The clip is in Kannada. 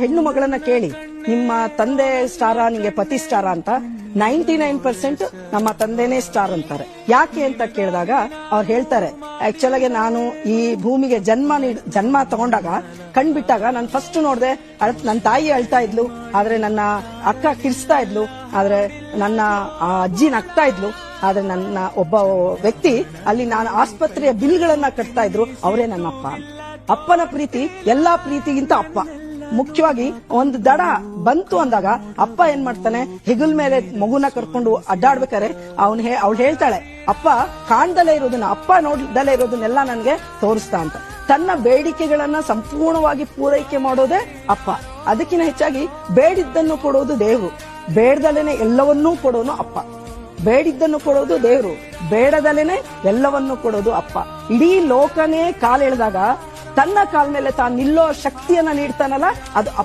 ಹೆಣ್ಣು ಮಗಳನ್ನ ಕೇಳಿ, ನಿಮ್ಮ ತಂದೆ ಸ್ಟಾರ, ನಿಂಗೆ ಪತಿ ಸ್ಟಾರ ಅಂತ 99% ನಮ್ಮ ತಂದೆನೇ ಸ್ಟಾರ್ ಅಂತಾರೆ. ಯಾಕೆ ಅಂತ ಕೇಳಿದಾಗ ಅವ್ರು ಹೇಳ್ತಾರೆ, ಆಕ್ಚುಲ್ ಆಗಿ ನಾನು ಈ ಭೂಮಿಗೆ ಜನ್ಮ ತಗೊಂಡಾಗ ಕಣ್ಬಿಟ್ಟಾಗ ನಾನು ಫಸ್ಟ್ ನೋಡ್ದೆ, ನನ್ನ ತಾಯಿ ಅಳ್ತಾ ಇದ್ಲು, ಆದ್ರೆ ನನ್ನ ಅಕ್ಕ ಕಿರ್ಸ್ತಾ ಇದ್ಲು, ಆದ್ರೆ ನನ್ನ ಅಜ್ಜಿ ನಗ್ತಾ ಇದ್ಲು, ಆದ್ರೆ ನನ್ನ ಒಬ್ಬ ವ್ಯಕ್ತಿ ಅಲ್ಲಿ ನಾನು ಆಸ್ಪತ್ರೆಯ ಬಿಲ್ಗಳನ್ನ ಕಟ್ತಾ ಇದ್ರು, ಅವರೇ ನನ್ನ ಅಪ್ಪ ಅಂತ. ಅಪ್ಪನ ಪ್ರೀತಿ ಎಲ್ಲಾ ಪ್ರೀತಿಗಿಂತ ಅಪ್ಪ. ಮುಖ್ಯವಾಗಿ ಒಂದು ದಡ ಬಂತು ಅಂದಾಗ ಅಪ್ಪ ಏನ್ ಮಾಡ್ತಾನೆ, ಹೆಗಲ್ ಮೇಲೆ ಮಗುನ ಕರ್ಕೊಂಡು ಅಡ್ಡಾಡ್ಬೇಕಾರೆ ಅವಳು ಹೇಳ್ತಾಳೆ, ಅಪ್ಪ ಕಾಣ್ದಲೇ ಇರೋದನ್ನ, ಅಪ್ಪ ನೋಡ್ದಲೇ ಇರೋದನ್ನೆಲ್ಲ ನನ್ಗೆ ತೋರಿಸ್ತಾ ಅಂತ. ತನ್ನ ಬೇಡಿಕೆಗಳನ್ನ ಸಂಪೂರ್ಣವಾಗಿ ಪೂರೈಕೆ ಮಾಡೋದೇ ಅಪ್ಪ. ಅದಕ್ಕಿಂತ ಹೆಚ್ಚಾಗಿ ಬೇಡಿದ್ದನ್ನು ಕೊಡೋದು ದೇವ್ರು, ಬೇಡದಲೇನೆ ಎಲ್ಲವನ್ನೂ ಕೊಡೋನು ಅಪ್ಪ. ಬೇಡಿದ್ದನ್ನು ಕೊಡೋದು ದೇವ್ರು, ಬೇಡದಲೇನೆ ಎಲ್ಲವನ್ನೂ ಕೊಡೋದು ಅಪ್ಪ. ಇಡೀ ಲೋಕನೇ ಕಾಲೆಳೆದಾಗ ತನ್ನ ಕಾಲ ಮೇಲೆ ತಾನು ನಿಲ್ಲೋ ಶಕ್ತಿಯನ್ನ ನೀಡ್ತಾನಲ್ಲ, ಅದು